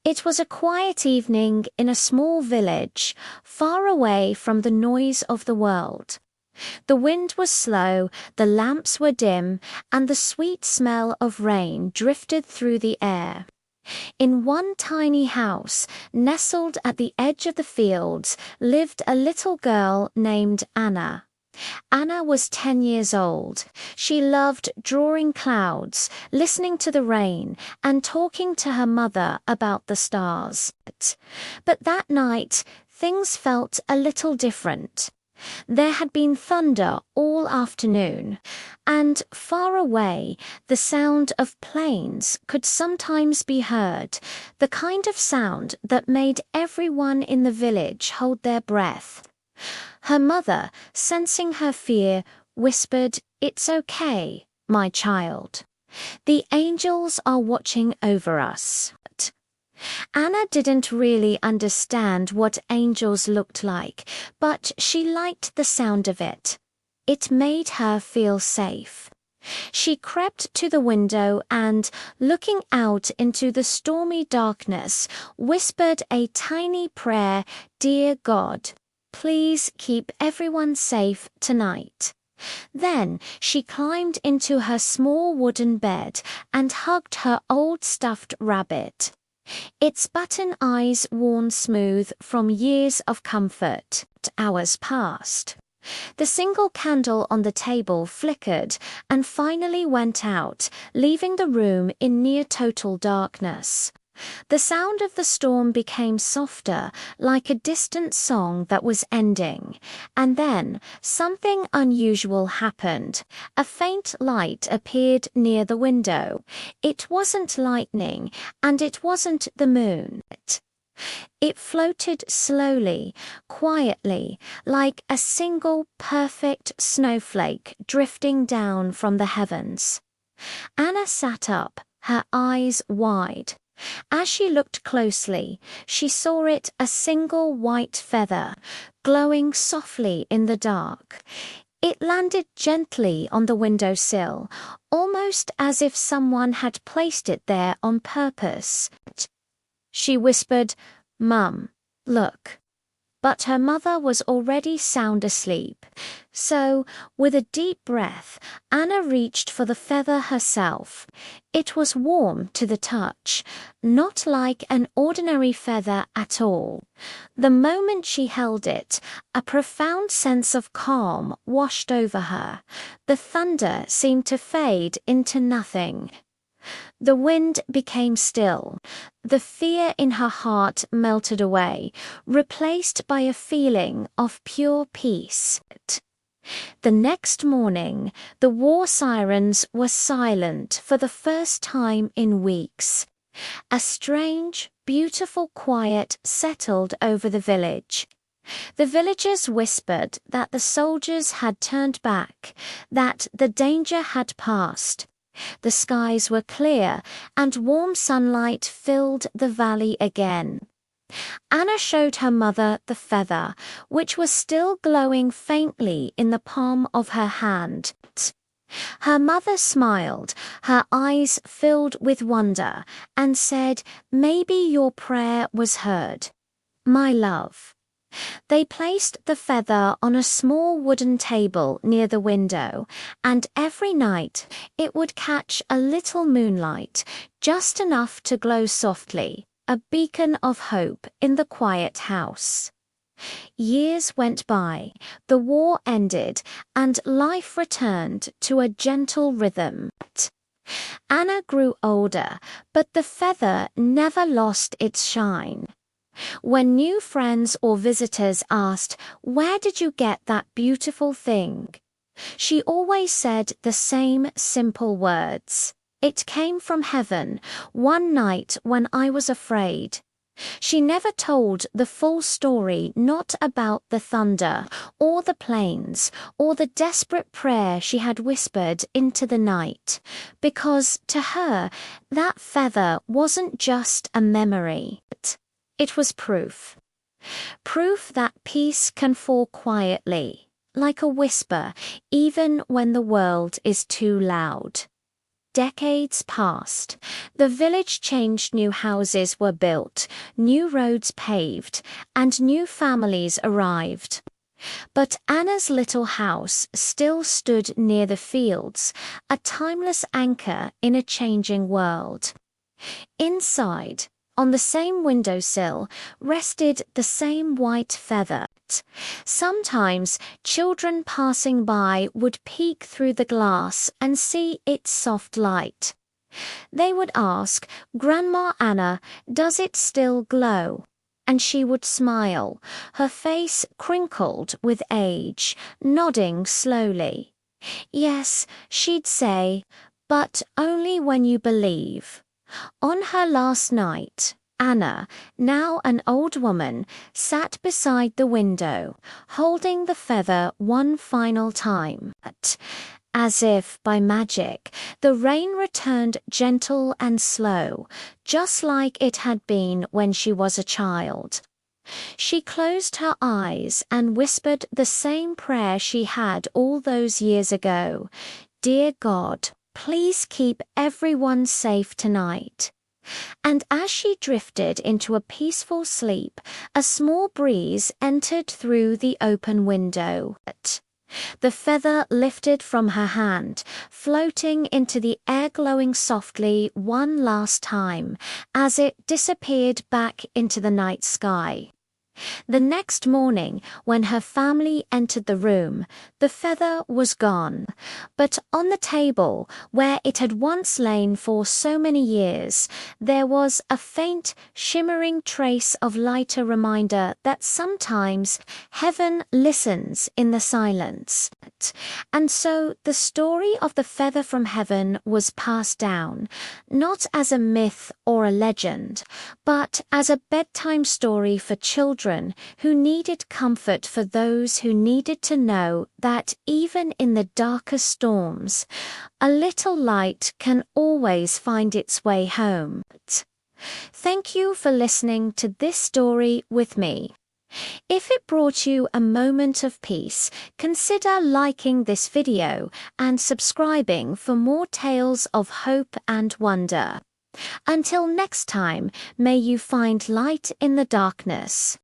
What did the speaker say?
It was a quiet evening in a small village, far away from the noise of the world. The wind was slow, the lamps were dim, and the sweet smell of rain drifted through the air. In one tiny house, nestled at the edge of the fields, lived a little girl named Anna. Anna was 10 years old. She loved drawing clouds, listening to the rain, and talking to her mother about the stars. But that night, things felt a little different. There had been thunder all afternoon, and far away, the sound of planes could sometimes be heard, the kind of sound that made everyone in the village hold their breath. Her mother, sensing her fear, whispered, "It's okay, my child. The angels are watching over us." Anna didn't really understand what angels looked like, but she liked the sound of it. It made her feel safe. She crept to the window and, looking out into the stormy darkness, whispered a tiny prayer, "Dear God, please keep everyone safe tonight." Then she climbed into her small wooden bed and hugged her old stuffed rabbit. Its button eyes worn smooth from years of comfort. Hours passed. The single candle on the table flickered and finally went out, leaving the room in near total darkness. The sound of the storm became softer, like a distant song that was ending. And then something unusual happened. A faint light appeared near the window. It wasn't lightning, and it wasn't the moon. It floated slowly, quietly, like a single perfect snowflake drifting down from the heavens. Anna sat up, her eyes wide. As she looked closely, she saw it a single white feather, glowing softly in the dark. It landed gently on the windowsill, almost as if someone had placed it there on purpose. She whispered, "Mum, look." But her mother was already sound asleep. So, with a deep breath, Anna reached for the feather herself. It was warm to the touch, not like an ordinary feather at all. The moment she held it, a profound sense of calm washed over her. The thunder seemed to fade into nothing. The wind became still. The fear in her heart melted away, replaced by a feeling of pure peace. The next morning, the war sirens were silent for the first time in weeks. A strange, beautiful quiet settled over the village. The villagers whispered that the soldiers had turned back, that the danger had passed. The skies were clear, and warm sunlight filled the valley again. Anna showed her mother the feather, which was still glowing faintly in the palm of her hand. Her mother smiled, her eyes filled with wonder, and said, "Maybe your prayer was heard, my love." They placed the feather on a small wooden table near the window, and every night it would catch a little moonlight, just enough to glow softly, a beacon of hope in the quiet house. Years went by, the war ended, and life returned to a gentle rhythm. Anna grew older, but the feather never lost its shine. When new friends or visitors asked, "Where did you get that beautiful thing?" she always said the same simple words. "It came from heaven, one night when I was afraid." She never told the full story, not about the thunder, or the planes, or the desperate prayer she had whispered into the night, because to her, that feather wasn't just a memory. It was proof. Proof that peace can fall quietly, like a whisper, even when the world is too loud. decades passed. The village changed, new houses were built, new roads paved, and new families arrived. But Anna's little house still stood near the fields, a timeless anchor in a changing world. Inside, on the same windowsill, rested the same white feather. Sometimes children passing by would peek through the glass and see its soft light. They would ask, "Grandma Anna, does it still glow?" And she would smile, her face crinkled with age, nodding slowly. "Yes," she'd say, "but only when you believe." On her last night, Anna, now an old woman, sat beside the window, holding the feather one final time. As if by magic, the rain returned gentle and slow, just like it had been when she was a child. She closed her eyes and whispered the same prayer she had all those years ago. "Dear God, please keep everyone safe tonight." And as she drifted into a peaceful sleep, a small breeze entered through the open window. The feather lifted from her hand, floating into the air, glowing softly one last time as it disappeared back into the night sky. The next morning, when her family entered the room, the feather was gone, but on the table, where it had once lain for so many years, there was a faint, shimmering trace of light, a reminder that sometimes heaven listens in the silence. And so the story of the feather from heaven was passed down, not as a myth or a legend, but as a bedtime story for children who needed comfort, for those who needed to know that even in the darkest storms, a little light can always find its way home. Thank you for listening to this story with me. If it brought you a moment of peace, consider liking this video and subscribing for more tales of hope and wonder. Until next time, may you find light in the darkness.